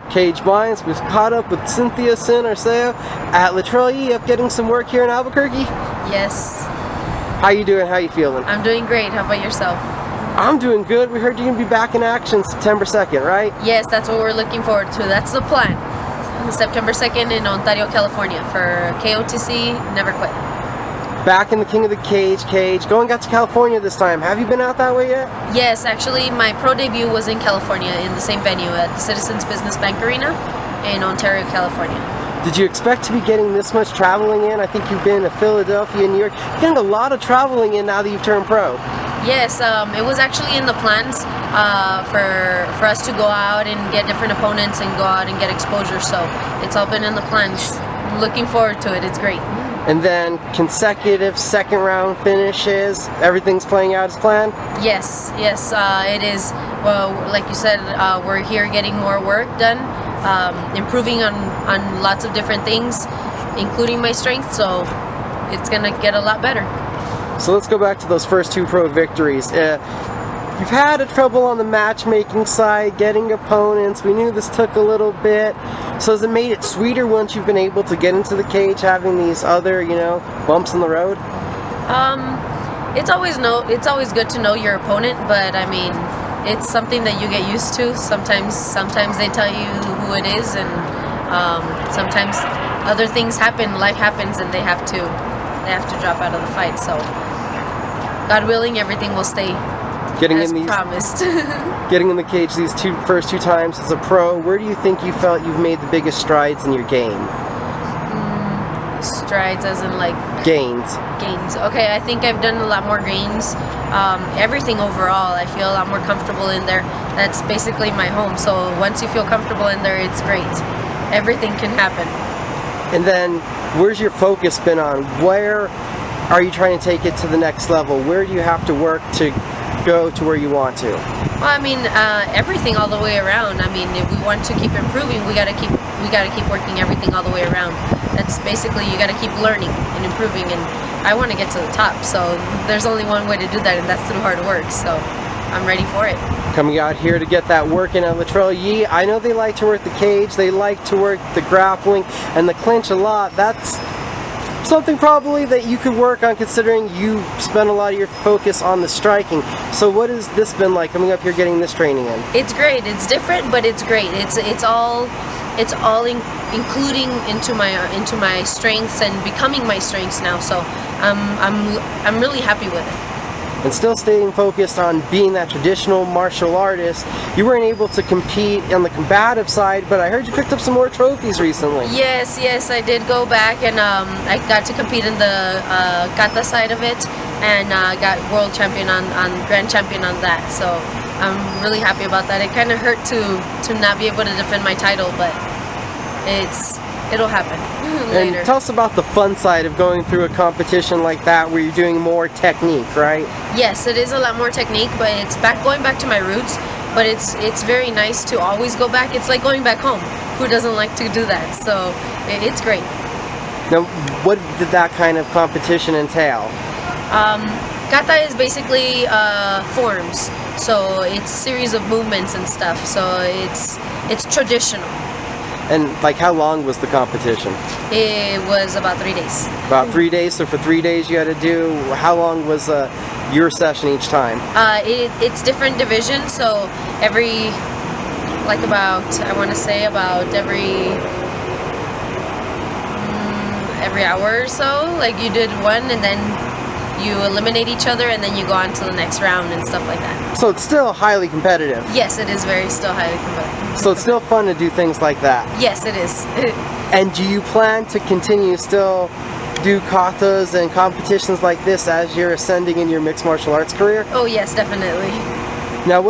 Cage Blinds. We've caught up with Cynthia Arceo at Luttrell Yee up getting some work here in Albuquerque. Yes. How you doing? How you feeling? I'm doing great. How about yourself? I'm doing good. We heard you're going to be back in action September 2nd, right? Yes, that's what we're looking forward to. That's the plan. September 2nd in Ontario, California for KOTC Never Quit. Back in the King of the Cage, going out to California this time. Have you been out that way yet? Yes, actually my pro debut was in California in the same venue at the Citizens Business Bank Arena in Ontario, California. Did you expect to be getting this much traveling in? I think you've been to Philadelphia, New York. You're getting a lot of traveling in now that you've turned pro. Yes, it was actually in the plans for us to go out and get different opponents and go out and get exposure. So it's all been in the plans. I'm looking forward to it. It's great. And then consecutive second round finishes. Everything's playing out as planned? Yes, it is. Well, like you said, we're here getting more work done, improving on lots of different things, including my strength. So it's gonna get a lot better. So let's go back to those first two pro victories. You've had trouble on the matchmaking side, getting opponents. We knew this took a little bit. So has it made it sweeter once you've been able to get into the cage, having these other, bumps in the road? It's always good to know your opponent, but I mean, it's something that you get used to. Sometimes they tell you who it is, and sometimes other things happen, life happens, and they have to drop out of the fight. So God willing, everything will stay as promised. Getting in the cage these first two times as a pro, where do you think you felt you've made the biggest strides in your game? Strides as in like gains. Okay, I think I've done a lot more gains. Everything overall, I feel a lot more comfortable in there. That's basically my home. So once you feel comfortable in there, it's great. Everything can happen. And then where's your focus been on? Where are you trying to take it to the next level? Where do you have to work to go to where you want to? Well, I mean, everything all the way around. I mean, if we want to keep improving, we gotta keep working everything all the way around. That's basically, you gotta keep learning and improving, and I want to get to the top. So there's only one way to do that, and that's through hard work. So I'm ready for it. Coming out here to get that work in at Luttrell Yee, I know they like to work the cage, they like to work the grappling and the clinch a lot. That's something probably that you could work on, considering you spend a lot of your focus on the striking. So what has this been like coming up here getting this training in? It's great. It's different, but it's great. It's all including into my strengths and becoming my strengths now. So I'm really happy with it. And still staying focused on being that traditional martial artist. You weren't able to compete on the combative side, but I heard you picked up some more trophies recently. Yes, I did go back, and I got to compete in the kata side of it, and got world champion on grand champion on that. So I'm really happy about that. It kind of hurt to not be able to defend my title, but it'll happen later. And tell us about the fun side of going through a competition like that, where you're doing more technique, right? Yes, it is a lot more technique, but it's going back to my roots. But it's very nice to always go back. It's like going back home. Who doesn't like to do that? So it's great. Now, what did that kind of competition entail? Kata is basically forms. So it's a series of movements and stuff. So it's traditional. And like, how long was the competition? It was about 3 days. About 3 days. So for 3 days you had to do. How long was your session each time? It's different divisions. So every hour or so. Like, you did one, and then you eliminate each other, and then you go on to the next round and stuff like that. So it's still highly competitive. Yes, it is still highly competitive. So it's still fun to do things like that. Yes, it is. And do you plan to continue still do katas and competitions like this as you're ascending in your mixed martial arts career? Oh yes, definitely. Now,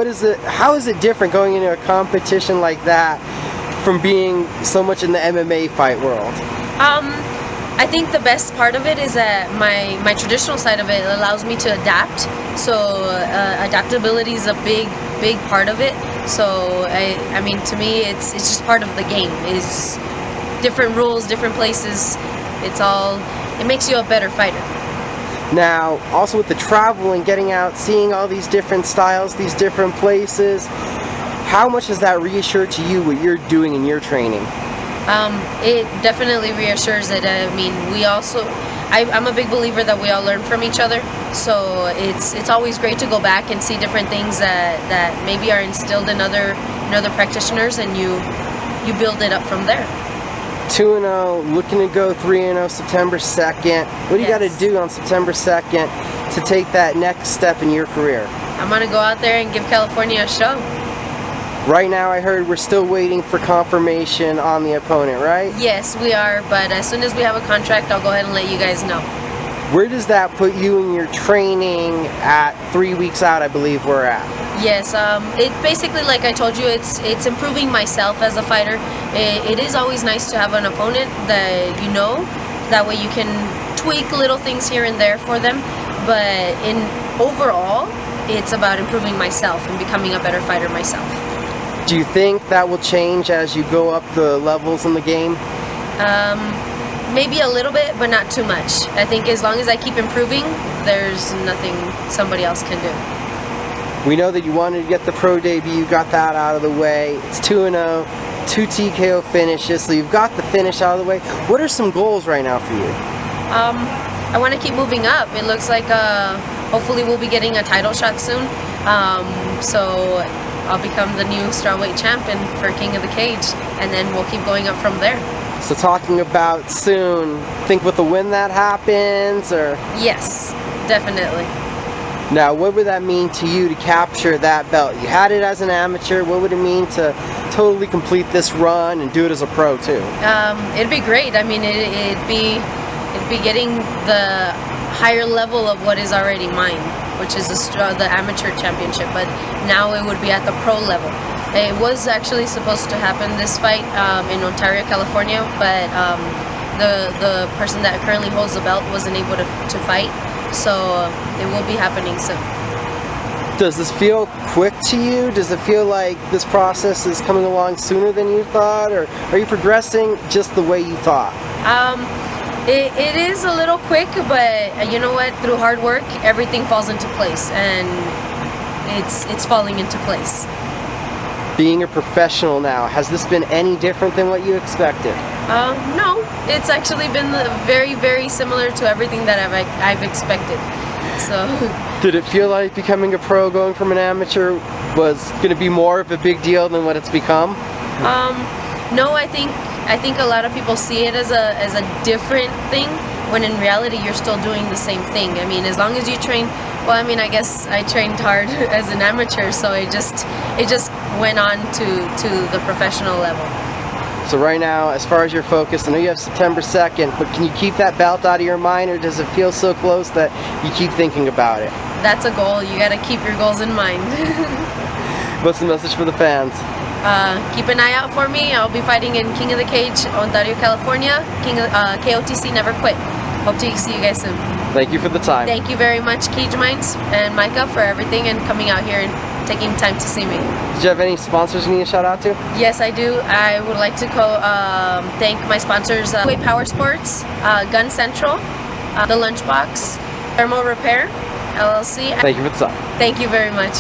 how is it different going into a competition like that from being so much in the MMA fight world? I think the best part of it is that my traditional side of it allows me to adapt. So adaptability is a big part of it. So I mean, to me, it's just part of the game. It's different rules, different places. It makes you a better fighter. Now, also with the travel and getting out, seeing all these different styles, these different places, How much does that reassure to you what you're doing in your training? It definitely reassures it. I mean, I'm a big believer that we all learn from each other. So it's always great to go back and see different things that maybe are instilled in other practitioners, and you build it up from there. 2-0, looking to go 3-0 September 2nd. What do you got to do on September 2nd to take that next step in your career? I'm going to go out there and give California a show. Right now I heard we're still waiting for confirmation on the opponent, right? Yes, we are, but as soon as we have a contract, I'll go ahead and let you guys know. Where does that put you in your training at 3 weeks out, I believe we're at? Yes, it basically, like I told you, it's improving myself as a fighter. It is always nice to have an opponent that you know, that way you can tweak little things here and there for them, but overall, it's about improving myself and becoming a better fighter myself. Do you think that will change as you go up the levels in the game? Maybe a little bit, but not too much. I think as long as I keep improving, there's nothing somebody else can do. We know that you wanted to get the pro debut, you got that out of the way. It's 2-0, 2 TKO finishes, so you've got the finish out of the way. What are some goals right now for you? I want to keep moving up. It looks like hopefully we'll be getting a title shot soon. So I'll become the new Strawweight champion for King of the Cage, and then we'll keep going up from there. So talking about soon, think with the win that happens, or? Yes, definitely. Now, what would that mean to you to capture that belt? You had it as an amateur. What would it mean to totally complete this run and do it as a pro too? It'd be great. I mean, it'd be getting the higher level of what is already mine, which is the amateur championship, but now it would be at the pro level. It was actually supposed to happen, this fight, in Ontario, California, but the person that currently holds the belt wasn't able to fight, so it will be happening soon. Does this feel quick to you? Does it feel like this process is coming along sooner than you thought, or are you progressing just the way you thought? It is a little quick, but you know what? Through hard work, everything falls into place, and it's falling into place. Being a professional now, has this been any different than what you expected? No, it's actually been very, very similar to everything that I've expected. So. Did it feel like becoming a pro, going from an amateur, was going to be more of a big deal than what it's become? No, I think a lot of people see it as a different thing, when in reality you're still doing the same thing. I mean, as long as you train, well, I mean, I guess I trained hard as an amateur, so it just went on to the professional level. So right now, as far as your focus, I know you have September 2nd, but can you keep that belt out of your mind, or does it feel so close that you keep thinking about it? That's a goal. You gotta keep your goals in mind. What's the message for the fans? Keep an eye out for me. I'll be fighting in King of the Cage, Ontario, California. KOTC Never Quit. Hope to see you guys soon. Thank you for the time. Thank you very much, Cage Minds and Micah, for everything and coming out here and taking time to see me. Did you have any sponsors you need to shout out to? Yes, I do. I would like to thank my sponsors, Strawweight Power Sports, Gun Central, The Lunchbox, Thermal Repair, LLC. Thank you for the time. Thank you very much.